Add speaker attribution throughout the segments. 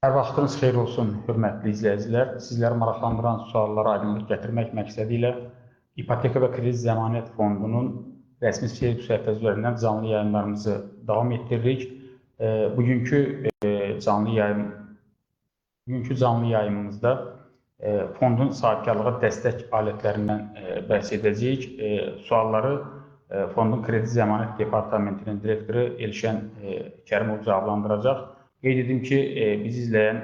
Speaker 1: Hər vaxtınız xeyir olsun, hörmətli izləyicilər. Sizləri maraqlandıran suallara aydınlıq gətirmək məqsədi ilə İpoteka və Kredit Zəmanət Fondunun rəsmi Facebook səhifəsi üzərindən canlı yayımlarımızı davam etdiririk. Bugünkü canlı yayımımızda fondun sahibkarlığa dəstək alətlərindən bəhs edəcəyik. Sualları Fondun Kredit Zəmanət Departamentinin direktoru Elşən Kərimov cavablandıracaq. Qeyd edim ki, bizi izləyən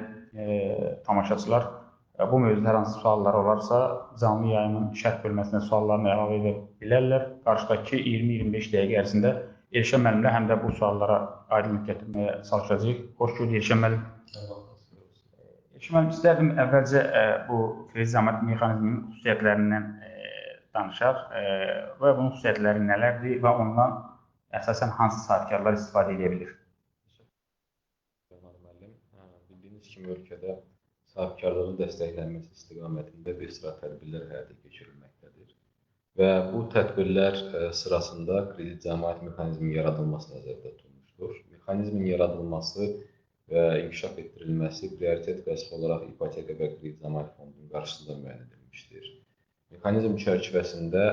Speaker 1: tamaşaçılar bu mövzuda hər hansı sualları olarsa, canlı yayının şərh bölməsinə suallarını əlavə edə bilərlər. Qarşıdakı 20-25 dəqiqə ərzində Elşən müəllimlə həm də bu suallara aydınlıq gətirməyə çalışacağıq. Xoş gördük Elşən müəllim. Elşən müəllim, istərdim əvvəlcə bu kredit zəmanət mexanizminin xüsusiyyətlərindən danışaq və bunun xüsusiyyətləri nələrdir və ondan əsasən hansı sahibkarlar istifadə edə bilir?
Speaker 2: Bildiyiniz kimi ölkədə sahibkarlığın dəstəklənməsi istiqamətində bir sıra tədbirlər həyata keçirilməkdədir. Və bu tədbirlər sırasında kredit zəmanət mexanizminin yaradılması nəzərdə tutulmuşdur. Mexanizmin yaradılması və inkişaf etdirilməsi prioritet vəzifə olaraq İpoteka və Kredit Zəmanət Fondunun qarşısında müəyyən edilmişdir. Mexanizm çərçivəsində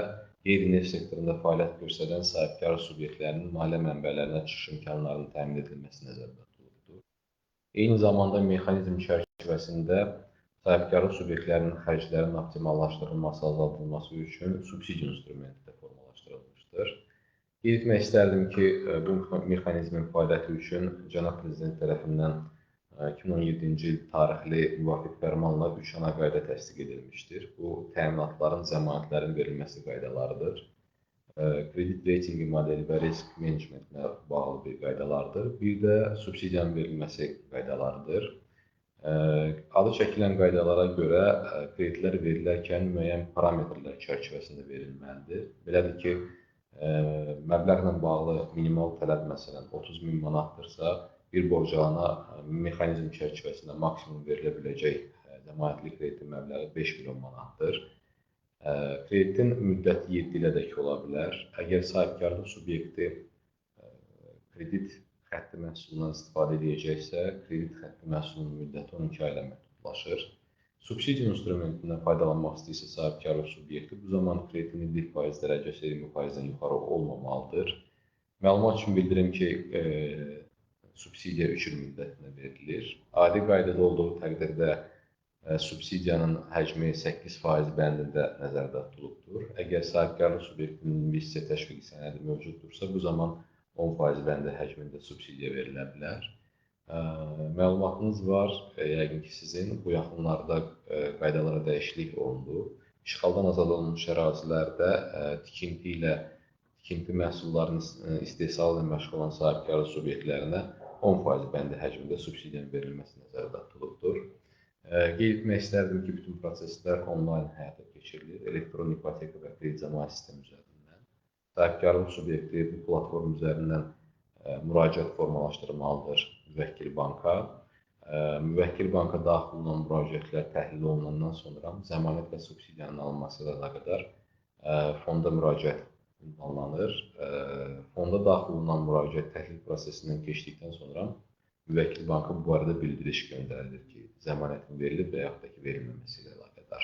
Speaker 2: qeyri-neft sektorunda fəaliyyət göstərən sahibkar subyektlərinin maliyyə mənbələrinə çıxış imkanlarının təmin edilməsi nəzərdə tutulubdur. Eyni zamanda mexanizm çərçivəsində sahibkarlıq subyektlərinin xərclərinin optimallaşdırılması, azaldılması üçün subsidiya instrumenti də formalaşdırılmışdır. Qeyd etmək istərdim ki, bu mexanizmin fəaliyyəti üçün Cənab Prezident tərəfindən 2017-ci il tarixli müvafiq fərmanla 3 ana qayda təsdiq edilmişdir. Bu, təminatların, zəmanətlərin verilməsi qaydalarıdır. Kredit reytingi modeli və risk menecmentinə bağlı bir qaydalardır. Bir də subsidiyanın verilməsi qaydalarıdır. Adı çəkilən qaydalara görə kreditlər verilərkən müəyyən parametrlər çərçivəsində verilməlidir. Belədir ki, məbləğlə bağlı minimal tələb məsələn 30.000 manatdırsa, bir borcalana mexanizm çərçivəsində maksimum verilə biləcək zəmanətli kreditin məbləği 5 milyon manatdır. Kreditin müddəti 7 ilədək ola bilər. Əgər sahibkarlıq subyekti kredit xətti məhsulundan istifadə edəcəksə, kredit xətti məhsulunun müddəti 12 ayla məhdudlaşır. Subsidiya instrumentindən faydalanmaq istəyirsə sahibkarlıq subyekti, bu zaman kreditin illik faiz dərəcəsi 20%-dən yuxarı olmamalıdır. Məlumat üçün bildirim ki, subsidiya 3 il müddətinə verilir. Adi qaydada olduğu təqdirdə subsidiyanın həcmi 8% bəndində nəzərdə tutulubdur. Əgər sahibkarlıq subyektinin investisiya təşviqi sənədi mövcuddursa, bu zaman 10% bəndi həcmində subsidiya verilə bilər. Məlumatınız var, yəqin ki, sizin bu yaxınlarda qaydalara dəyişiklik olundu. İşğaldan azad olunmuş ərazilərdə tikinti məhsullarının istehsalı ilə məşğul olan sahibkarlıq subyektlərinə 10% bəndi həcmində subsidiyanın verilməsi nəzərdə tutulubdur. Qeyd etmək istərdim ki, bütün proseslər onlayn həyata keçirilir. Elektron ipoteka və kredit zəmanət sistemi üzərindən. Sahibkarlıq subyekti bu platform üzərindən müraciət formalaşdırmalıdır müvəkkil banka. Müvəkkil banka daxil olan müraciətlər təhlil olunandan sonra zəmanət və subsidiyanın alınması ilə əlaqədar fonda müraciət ünvanlanır. Fonda daxil olunan müraciət təhlil prosesindən keçdikdən sonra müvəkkil banka bu barədə bildiriş göndərilir ki, zəmanətin verilib və yaxud da ki, verilməməsi ilə əlaqədar.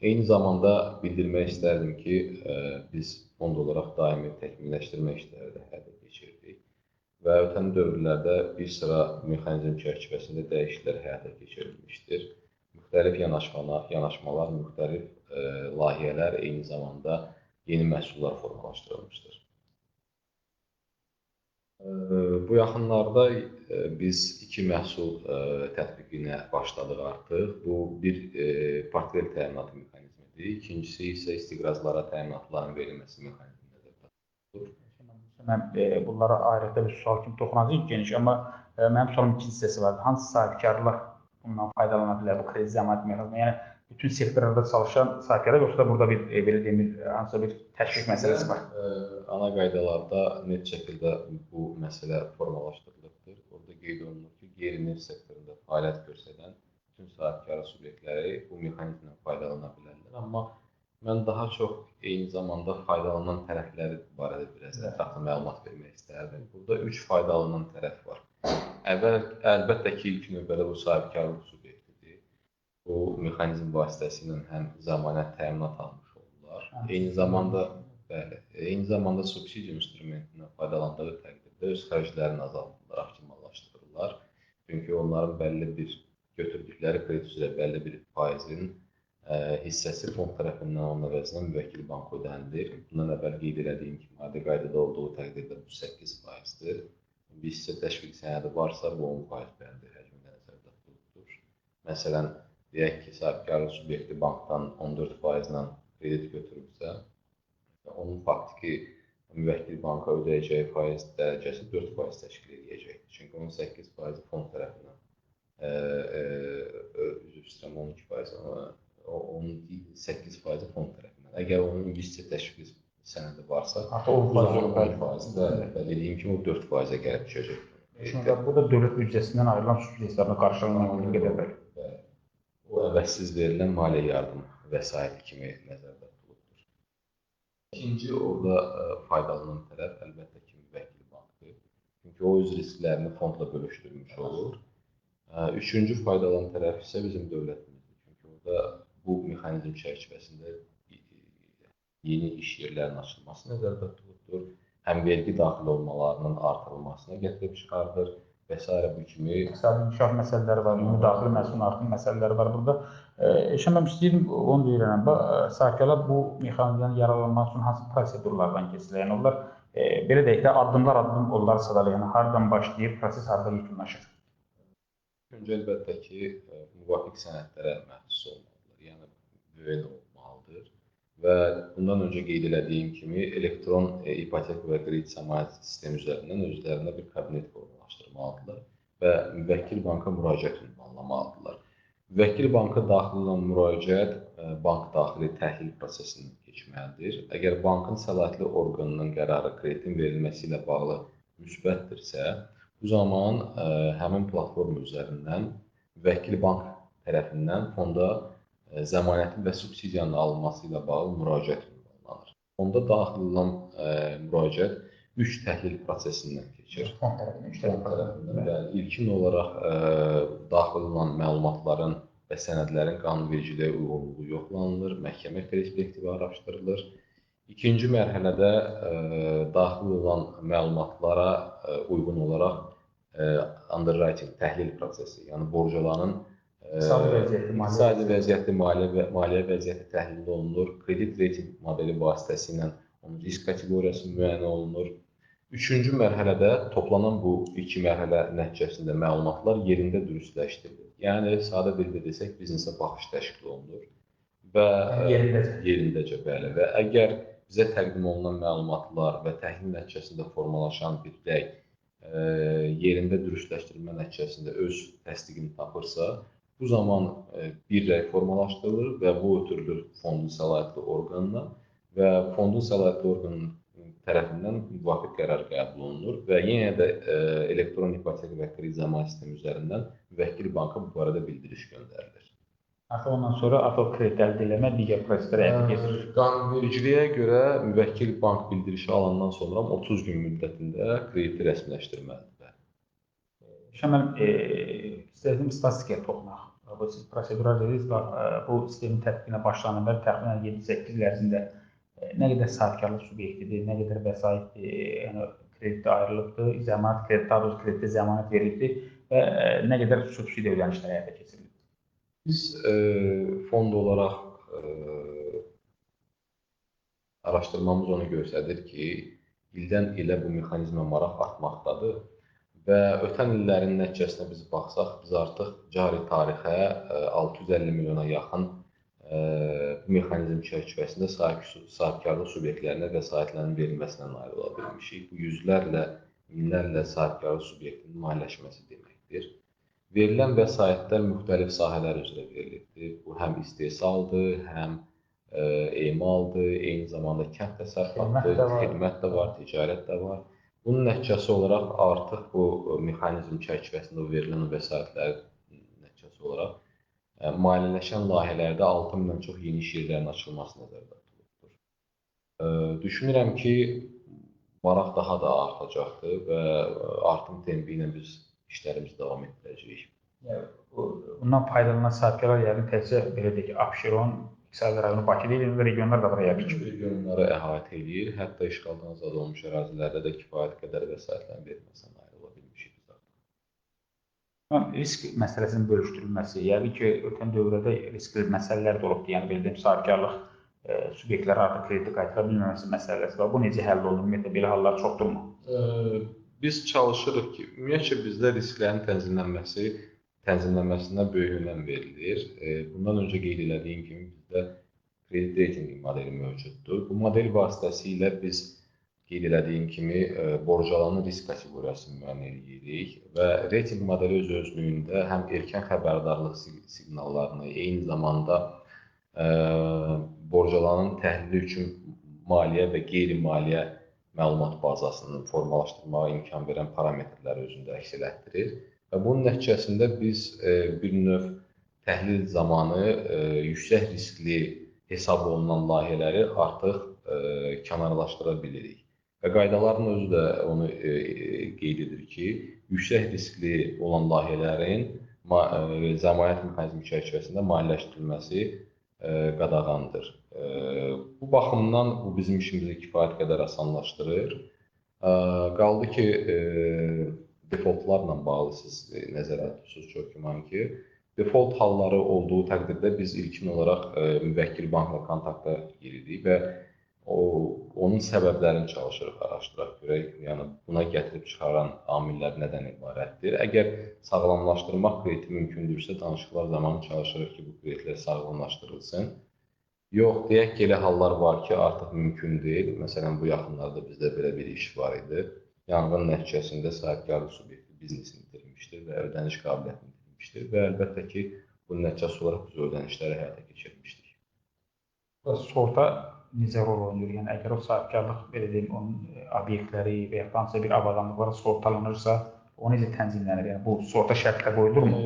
Speaker 2: Eyni zamanda bildirmək istərdim ki, biz fond olaraq daimi təkmilləşdirmə işləri də həyata keçirdik və ötən dövrlərdə bir sıra mexanizm çərçivəsində dəyişikliklər həyata keçirilmişdir. Müxtəlif yanaşmalar, müxtəlif layihələr, eyni zamanda yeni məhsullar formalaşdırılmışdır. Bu yaxınlarda biz 2 məhsul tətbiqinə başladıq artıq. Bu bir portfel təminatı mexanizmidir. İkincisi isə istiqrazlara təminatların verilməsi mexanizmi nəzərdə tutulur.
Speaker 1: Mən bunlara ayrıca bir sual kimi toxunacağıq geniş, amma mənim sualım ikinci hissəsi var. Hansı sahibkarlar bundan faydalana bilər bu kredit zəmanət mexanizmi? Yəni bütün sektorlarda çalışan sahibkarlar, yoxsa da burada bir belə deyim, hansısa bir təşviq məsələsi var?
Speaker 2: Ana qaydalarda net şəkildə bu məsələ formalaşdırılıbdır. Orada qeyd olunur ki, qeyri-neft sektorunda fəaliyyət göstərən bütün sahibkarlıq subyektləri bu mexanizmdən faydalana bilərlər. Amma mən daha çox eyni zamanda faydalanan tərəfləri barədə biraz ətraflı məlumat vermək istərdim. Burada 3 faydalanan tərəf var. Əlbəttə ki, ilk növbədə bu sahibkarlıq subyektidir. Bu mexanizm vasitəsilə həm zəmanət təminat almış olurlar. Eyni zamanda subsidiya instrumentindən faydalandığı təqdirdə öz xərclərini azaldırlar, optimallaşdırırlar. Çünki onların bəlli bir götürdükləri kredit üzrə bəlli bir faizin hissəsi fond tərəfindən onun əvəzinə müvəkkil banka ödənilir. Bundan əvvəl qeyd elədiyim kimi, adi qaydada olduğu təqdirdə bu 8%-dir. Bir hissə təşviq sənədi varsa, bu 10% bəndi həcmində nəzərdə tutulur. Məsələn, deyək ki, sahibkarlıq subyekti bankdan 14% ilə kredit götürürsə, onun faktiki müvəkkil banka ödəyəcəyi faiz dərəcəsi 4% təşkil edəcəkdir. Çünki 18% fond tərəfindən, üzr istəyirəm, 12%, onun 8% fond tərəfindən. Əgər onun investisiya təşviq sənədi varsa, bu zaman 10% və dediyim kimi o 4%-ə gəlib düşəcək.
Speaker 1: Çünki bu da dövlət büdcəsindən ayrılan subsidiya hesabına qarşılanan qədər bəlli.
Speaker 2: O əvəzsiz verilən maliyyə yardım vəsaiti kimi nəzərdə tutulur. İkinci orada faydalanan tərəf əlbəttə ki, müvəkkil bankdır. Çünki o öz risklərini fondla bölüşdürmüş olur. Üçüncü faydalanan tərəf isə bizim dövlətimizdir. Çünki orada bu mexanizm çərçivəsində yeni iş yerlərinin açılması nəzərdə tutulur, həm vergi daxil olmalarının artırılmasına gətirib çıxardır və s. bu kimi.
Speaker 1: İqtisadi inkişaf məsələləri var, müdaxilə məhsulunun artım məsələləri var burada. Şəməm istəyirəm, onu deyirəm, sahibkarlar bu mexanizmdən yararlanmaq üçün hansı prosedurlardan keçirlər? Yəni, onlar, belə deyək də, addımlar onlar sıralır, yəni haradan başlayıb, proses harada yekunlaşır?
Speaker 2: Öncə əlbəttə ki, müvafiq sənədlərə məxsus olmalıdır, yəni müəyyən olmalıdır. Və bundan öncə qeyd elədiyim kimi elektron ipotek və kredit zəmanət sistemi üzərindən özlərində bir kabinet formalaşdırmalıdırlar və müvəkkil banka müraciət ünvanlamalıdırlar. Müvəkkil banka daxil olan müraciət bank daxili təhlil prosesindən keçməlidir. Əgər bankın səlahiyyətli orqanının qərarı kreditin verilməsi ilə bağlı müsbətdirsə, bu zaman həmin platform üzərindən müvəkkil bank tərəfindən fonda zəmanətin və subsidiyanın alınması ilə bağlı müraciət ünvanlanır. Fonda daxil olan müraciət 3 təhlil prosesindən keçir.
Speaker 1: Fond tərəfindən.
Speaker 2: İlkin olaraq daxil olan məlumatların və sənədlərin qanunvericiliyə uyğunluğu yoxlanılır, məhkəmə perspektivi araşdırılır. İkinci mərhələdə daxil olan məlumatlara uyğun olaraq underwriting, təhlil prosesi, yəni borcalanın İqtisadi vəziyyəti, maliyyə vəziyyəti təhlil olunur, kredit reyting modeli vasitəsilə onun risk kateqoriyası müəyyən olunur. Üçüncü mərhələdə toplanan bu iki mərhələ nəticəsində məlumatlar yerində dürüstləşdirilir. Yəni, sadə dildə desək, biznesə baxış təşkil olunur və yerindəcə, bəli. Və əgər bizə təqdim olunan məlumatlar və təhlil nəticəsində formalaşan bir rəy yerində dürüstləşdirilmə nəticəsində öz təsdiqini tapırsa, bu zaman bir rəy formalaşdırılır və bu ötürülür fondun səlahiyyətli orqanına və fondun səlahiyyətli orqanının tərəfindən müvafiq qərar qəbul olunur və yenə də elektron ipotek və kredit zəmanət sistemi üzərindən müvəkkil banka bu barədə bildiriş göndərilir.
Speaker 1: Artıq ondan sonra artıq kredit əldə eləmə digər proseslərə həyata keçirilir.
Speaker 2: Qanunvericiliyə görə müvəkkil bank bildirişi alandan sonra 30 gün müddətində krediti rəsmiləşdirməlidir.
Speaker 1: Şəmən, istəyirəm statistikaya toxunaq. Bu prosedural dediniz, bu sistemin tətbiqinə başlananlar təxminən 7-8 il ərzində nə qədər sahibkarlıq subyektidir, nə qədər vəsaitdir, yəni kreditdə ayrılıbdır, zəmanət kredit, daha doğrusu kreditdə zəmanət verilibdir və nə qədər subsidiya ödənişləri həyata keçirilir?
Speaker 2: Biz fond olaraq araşdırmamız onu göstərir ki, ildən ilə bu mexanizmə maraq artmaqdadır. Və ötən illərin nəticəsinə biz baxsaq, biz artıq cari tarixə 650 milyona yaxın bu mexanizm çərçivəsində sahibkarlıq subyektlərinə vəsaitlərin verilməsinə nail ola bilmişik. Bu yüzlərlə, minlərlə sahibkarlıq subyektinin maliyyələşməsi deməkdir. Verilən vəsaitlər müxtəlif sahələr üzrə verilibdir. Bu həm istehsaldır, həm emaldır, eyni zamanda kənd təsərrüfatdır, xidmət də var, ticarət də var. Bunun nəticəsi olaraq artıq bu mexanizm çərçivəsində verilən vəsaitlərin nəticəsi olaraq maliyyələşən layihələrdə 6 mindən çox yeni iş yerlərinin açılması nəzərdə tutulubdur. Düşünürəm ki, maraq daha da artacaqdır və artım tempi ilə biz işlərimizi davam etdirəcəyik.
Speaker 1: Bundan faydalanan sahibkarlar yəqin təkcə belə deyək ki, Abşeron, İqtisadi rayonu Bakı deyil, indi regionlar da var yəqin ki.
Speaker 2: Regionları əhatə edir, hətta işğaldan azad olmuş ərazilərdə də kifayət qədər vəsaitlərin verilməsinə nail ola bilmişik.
Speaker 1: Risk məsələsinin bölüşdürülməsi, yəqin ki, ötən dövrdə riskli məsələlər də olubdur. Yəni, belə deyim, sahibkarlıq subyektləri artıq krediti qaytara bilməməsi məsələsi var. Bu necə həll olunur? Ümumiyyətlə, belə hallar çoxdurmu?
Speaker 2: Biz çalışırıq ki, ümumiyyətlə bizdə risklərin tənzimlənməsinə böyük önəm verilir. Bundan öncə qeyd elədiyim kimi bizdə kredit reytinqi modeli mövcuddur. Bu model vasitəsilə biz qeyd elədiyim kimi borcalanın risk kateqoriyasını müəyyən edirik və reytinq modeli öz-özlüyündə həm erkən xəbərdarlıq siqnallarını, eyni zamanda borcalanın təhlili üçün maliyyə və qeyri-maliyyə məlumat bazasını formalaşdırmağa imkan verən parametrləri özündə əks elətdirir. Və bunun nəticəsində biz bir növ təhlil zamanı yüksək riskli hesab olunan layihələri artıq kənarlaşdıra bilirik. Və qaydaların özü də onu qeyd edir ki, yüksək riskli olan layihələrin zəmanət mexanizmi çərçivəsində maliyyələşdirilməsi qadağandır. Bu baxımdan bu bizim işimizi kifayət qədər asanlaşdırır. Qaldı ki, defaultlarla bağlı siz nəzərə tutursuz çox güman ki, default halları olduğu təqdirdə biz ilkin olaraq müvəkkil bankla kontakta giririk və onun səbəblərini çalışırıq, araşdıraq görək, yəni buna gətirib çıxaran amillər nədən ibarətdir. Əgər sağlamlaşdırmaq krediti mümkündürsə, danışıqlar zamanı çalışırıq ki, bu kreditlər sağlamlaşdırılsın. Yox, deyək ki, elə hallar var ki, artıq mümkün deyil. Məsələn, bu yaxınlarda bizdə belə bir iş var idi. Yanğın nəticəsində sahibkarlıq subyekti biznesini itirmişdir və ödəniş qabiliyyətini itirmişdir və əlbəttə ki, bunun nəticəsi olaraq biz ödənişləri həyata keçirmişdik.
Speaker 1: Sorta necə rol oynayır? Yəni, əgər o sahibkarlıq, belə deyim, onun obyektləri və ya hansısa bir avadanlıqları sortalanırsa, o necə tənzimlənir? Yəni, bu sorta şərtlə qoyulurmu?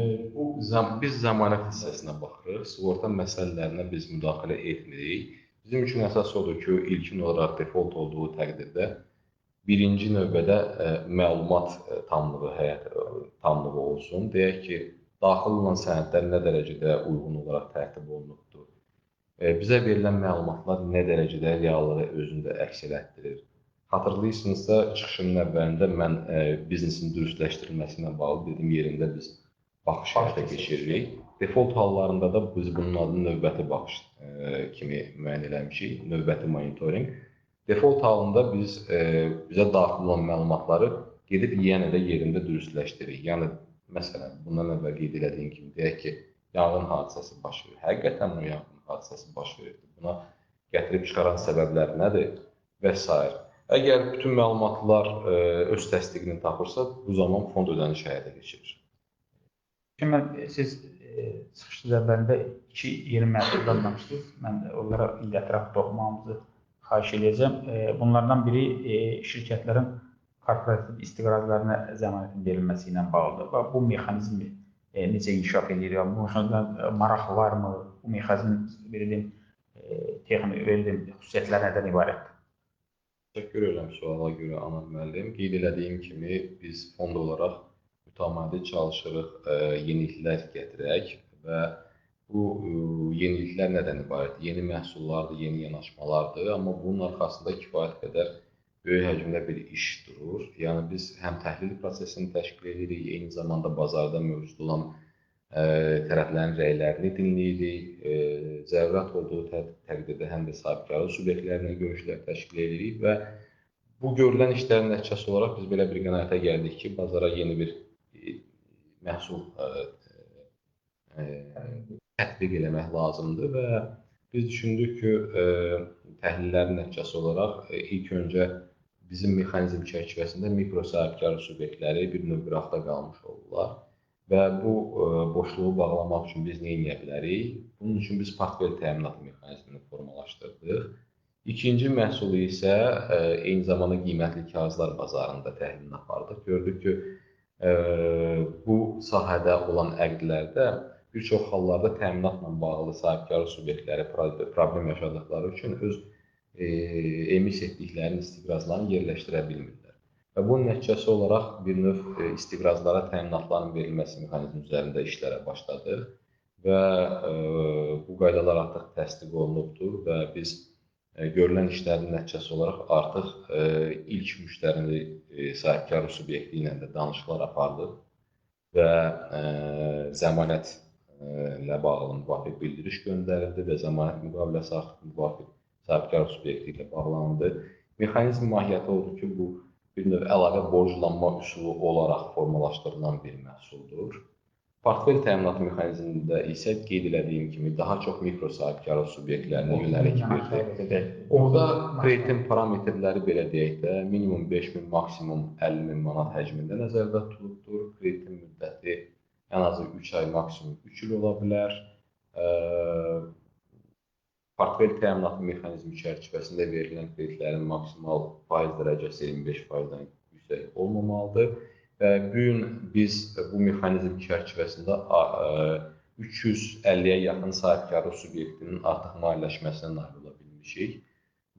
Speaker 2: Biz zəmanət hissəsinə baxırıq, sığorta məsələlərinə biz müdaxilə etmirik. Bizim üçün əsas odur ki, ilkin olaraq default olduğu təqdirdə birinci növbədə məlumat tamlığı olsun. Deyək ki, daxil olan sənədlər nə dərəcədə uyğun olaraq tərtib olunubdur. Bizə verilən məlumatlar nə dərəcədə reallığı özündə əks elətdirir. Xatırlayırsınızsa, çıxışımın əvvəlində mən biznesin dürüstləşdirilməsi ilə bağlı dediyim yerində biz baxış həyata keçiririk. Default hallarında da biz bunun adını növbəti baxış kimi müəyyən eləmişik, növbəti monitoring. Default halında biz bizə daxil olan məlumatları gedib yenə də yerində dürüstləşdiririk. Yəni, məsələn, bundan əvvəl qeyd elədiyim kimi, deyək ki, yanğın hadisəsi baş verir. Həqiqətən o yanğın hadisəsi baş verir. Buna gətirib çıxaran səbəblər nədir və s. Əgər bütün məlumatlar öz təsdiqini tapırsa, bu zaman fond ödənişi həyata keçirir.
Speaker 1: Şimdi siz çıxışınız əvvəlində 2 yeni məhsullar danışdınız. Mən onlara indi ətraflı toxunmağımızı xahiş edəcəm. Bunlardan biri şirkətlərin korporativ istiqrazlarına zəmanətin verilməsi ilə bağlıdır. Və bu mexanizmi necə inkişaf edir? Bu mexanizmdə maraq varmı? Bu mexanizmin xüsusiyyətləri nədən ibarətdir?
Speaker 2: Təşəkkür edirəm suala görə, Anar müəllim. Qeyd elədiyim kimi, biz fond olaraq mütəmadi çalışırıq yeniliklər gətirək və bu yeniliklər nədən ibarətdir? Yeni məhsullardır, yeni yanaşmalardır, amma bunun arxasında kifayət qədər böyük həcmdə bir iş durur. Yəni, biz həm təhlil prosesini təşkil edirik, eyni zamanda bazarda mövcud olan tərəflərin rəylərini dinləyirik, zərurət olduğu təqdirdə həm də sahibkarlıq subyektlərinə görüşlər təşkil edirik və bu görülən işlərin nəticəsi olaraq biz belə bir qənaətə gəldik ki, bazara yeni bir məhsul tətbiq eləmək lazımdır və biz düşündük ki, təhlillərin nəticəsi olaraq ilk öncə bizim mexanizm çərçivəsində mikro sahibkarlıq subyektləri bir növ qıraqda qalmış oldular. Və bu boşluğu bağlamaq üçün biz nə edə bilərik? Bunun üçün biz portfel təminatı mexanizmini formalaşdırdıq. İkinci məhsulu isə eyni zamanda qiymətli kağızlar bazarında təhlilini apardıq. Gördük ki, bu sahədə olan əqdlərdə bir çox hallarda təminatla bağlı sahibkarlıq subyektləri problem yaşadıkları üçün öz emis etdiklərinin istiqrazlarını yerləşdirə bilmirlər. və bunun nəticəsi olaraq bir növ istiqrazlara təminatların verilməsi mexanizmi üzərində işlərə başladıq və bu qaydalar artıq təsdiq olunubdur və biz görülən işlərin nəticəsi olaraq artıq ilk müştərini sahibkarlıq subyekti ilə də danışıqlar aparılıb və zəmanətlə bağlı müvafiq bildiriş göndərildi və zəmanət müqaviləsi artıq müvafiq sahibkarlıq subyekti ilə bağlandı. Mexanizm mahiyyəti odur ki, bu bir növ əlavə borclanma üsulu olaraq formalaşdırılan bir məhsuldur. Portfel təminatı mexanizmində isə qeyd elədiyim kimi daha çox mikro sahibkarlıq subyektlərinə yönəlik verdi. Orada kreditin parametrləri belə deyək də, minimum 5.000, maksimum 50.000 manat həcmində nəzərdə tutulubdur. Kreditin müddəti ən azı 3 ay, maksimum 3 il ola bilər. Portfel təminatı mexanizmi çərçivəsində verilən kreditlərin maksimal faiz dərəcəsi 25%-dən yüksək olmamalıdır. Və bu gün biz bu mexanizm çərçivəsində 350-yə yaxın sahibkarlıq subyektinin artıq maliyyələşməsinə nail ola bilmişik.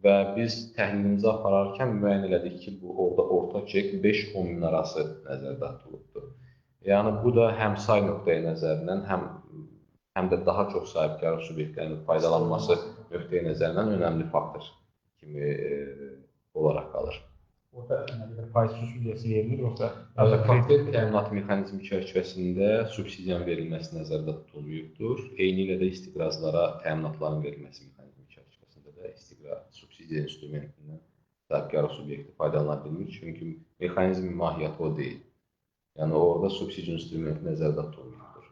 Speaker 2: Və biz təhlilimizi apararkən müəyyən elədik ki, orada orta çek 5-10 min arası nəzərdə tutulubdur. Yəni bu da həm say nöqteyi nəzərindən, həm də daha çox sahibkarlıq subyektlərinin faydalanması nöqteyi nəzərindən önəmli faktor kimi olaraq qalır.
Speaker 1: Orada faiz subsidiyası verilir, yoxsa?
Speaker 2: Portfel təminatı mexanizmi çərçivəsində subsidiyanın verilməsi nəzərdə tutulmuyubdur. Eyni ilə də istiqrazlara təminatların verilməsi mexanizmi çərçivəsində də subsidiya instrumentindən sahibkarlıq subyekti faydalana bilmir. Çünki mexanizmin mahiyyəti o deyil. Yəni orada subsidiya instrumenti nəzərdə tutulmuyubdur.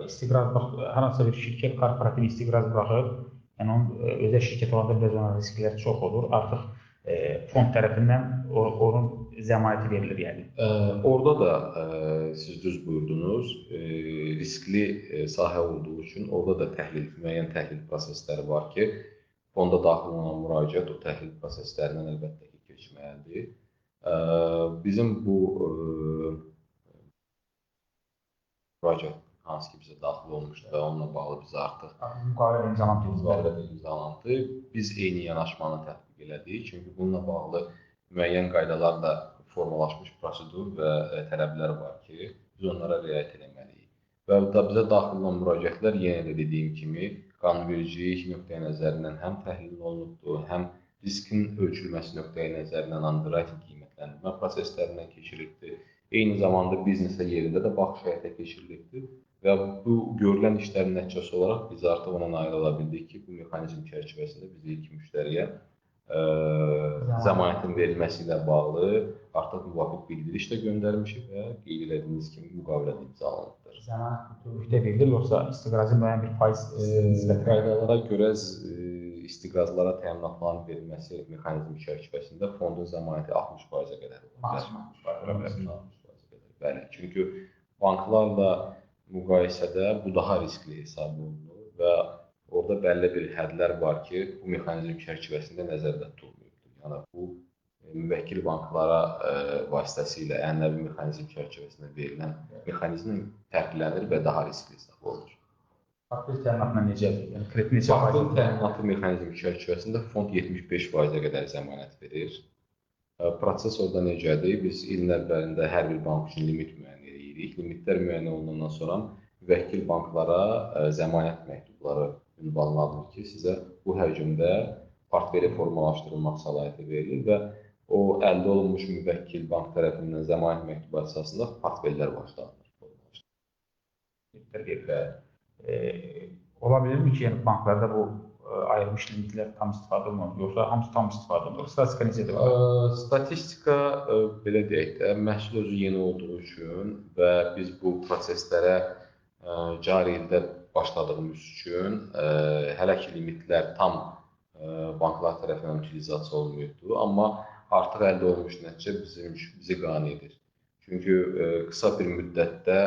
Speaker 1: İstiqraz, hər hansı bir şirkət korporativ istiqraz buraxır, yəni onun özəl şirkət olanda biraz ona risklər çox olur. Artıq fond tərəfindən onun zəmanəti verilir yəni.
Speaker 2: Orada da siz düz buyurdunuz, riskli sahə olduğu üçün orada da müəyyən təhlil prosesləri var ki, fonda daxil olan müraciət o təhlil proseslərindən əlbəttə ki, keçməlidir. Bizim bu müraciət hansı ki bizə daxil olmuşdur və onunla bağlı biz artıq müqavilə imzalandı. Biz eyni yanaşmanı tətbiq elədik. Çünki bununla bağlı müəyyən qaydalarla formalaşmış prosedur və tələblər var ki, biz onlara riayət etməliyik. Və bizə daxil olan müraciətlər yenə də dediyim kimi qanunvericilik nöqteyi nəzərindən həm təhlil olunubdur, həm riskin ölçülməsi nöqteyi nəzərindən underwriting qiymətləndirmə proseslərindən keçirilibdir. Eyni zamanda biznesə yerində də baxış həyata keçirilibdir. Və bu görülən işlərin nəticəsi olaraq biz artıq ona nail ola bildik ki, bu mexanizm çərçivəsində biz ilk müştəriyə zəmanətin verilməsi ilə bağlı artıq müvafiq bildiriş də göndərmişik və qeyd elədiyiniz kimi müqavilə imzalanıbdır.
Speaker 1: Zəmanət bütövlükdə verilir, yoxsa istiqrazın müəyyən bir faiz nisbəti?
Speaker 2: Qaydalara görə istiqrazlara təminatların verilməsi mexanizmi çərçivəsində fondun zəmanəti 60%-ə qədər ola bilər. Bəli, çünki banklarla müqayisədə bu daha riskli hesab olunur və orada bəlli bir hədlər var ki, bu mexanizm çərçivəsində nəzərdə tutulmuyubdur. Yəni bu müvəkkil banklara vasitəsilə ənənəvi mexanizm çərçivəsində verilən mexanizm fərqlənir və daha riskli hesab olunur.
Speaker 1: Portfel təminatına necədir? Yəni kredit necə faiz?
Speaker 2: Portfel təminatı mexanizmi çərçivəsində fond 75%-ə qədər zəmanət verir. Proses orada necədir? Biz ilin əvvəlində hər bir bank üçün limit müəyyən edirik. Limitlər müəyyən olunandan sonra müvəkkil banklara zəmanət məktubları ünvanlanır ki, sizə bu həcmdə portfeli formalaşdırılmaq səlahiyyəti verilir və o əldə olunmuş müvəkkil bank tərəfindən zəmanət məktubu əsasında portfellər başlanır.
Speaker 1: Ola bilirmi ki, yəni banklarda bu ayrılmış limitlər tam istifadə olunur, yoxsa hamısı tam istifadə olunur? Statistika necədir?
Speaker 2: Statistika belə deyək də, məhsul özü yeni olduğu üçün və biz bu proseslərə cari ildə başladığımız üçün hələ ki limitlər tam banklar tərəfindən utilizasiya olunmuyubdur, amma artıq əldə olunmuş nəticə bizi qane edir. Çünki qısa bir müddətdə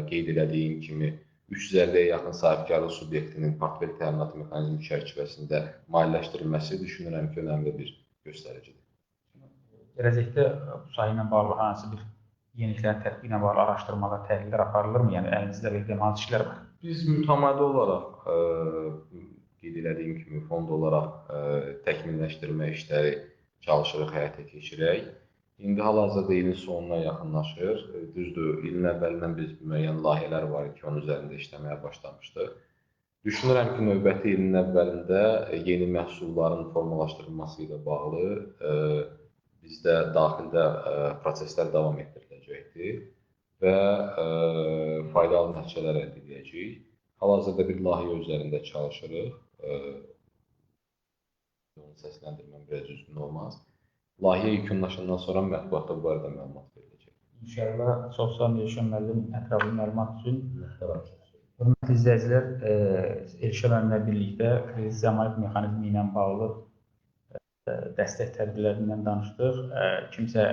Speaker 2: qeyd elədiyim kimi 350-yə yaxın sahibkarlıq subyektinin portfel təminatı mexanizmi çərçivəsində maliyyələşdirilməsi düşünürəm ki, önəmli bir göstəricidir.
Speaker 1: Gələcəkdə bu sahə ilə bağlı hansı bir yeniliklərin tətbiqi ilə bağlı araşdırmalar, təhlillər aparılırmı? Yəni əlinizdə verilən hansı işlər var?
Speaker 2: Biz mütəmadi olaraq qeyd elədiyim kimi fond olaraq təkmilləşdirmə işləri çalışırıq həyata keçirək. İndi hal-hazırda ilin sonuna yaxınlaşır. Düzdür, ilin əvvəlindən biz müəyyən layihələr var ki, onun üzərində işləməyə başlamışdıq. Düşünürəm ki, növbəti ilin əvvəlində yeni məhsulların formalaşdırılması ilə bağlı bizdə daxildə proseslər davam etdiriləcəkdir və faydalı nəticələr əldə edəcəyik. Hal-hazırda bir layihə üzərində çalışırıq. Onu səsləndirməm biraz düzgün olmaz. Layihə yekunlaşandan sonra mətbuatda bu barədə məlumat veriləcək.
Speaker 1: İnşallah sosial Elşən müəllim ətraflı məlumat üçün. Hörmətli izləyicilər, Elşən müəllimlə birlikdə kredit zəmanət mexanizmi ilə bağlı dəstək tədbirlərindən danışdıq. Kimsə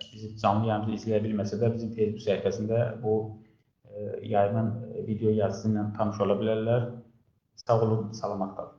Speaker 1: bizi canlı yayımızı izləyə bilməsə də bizim Facebook səhifəsində bu yayımın video yazısı ilə tanış ola bilərlər. Sağ olun, salamat qalın.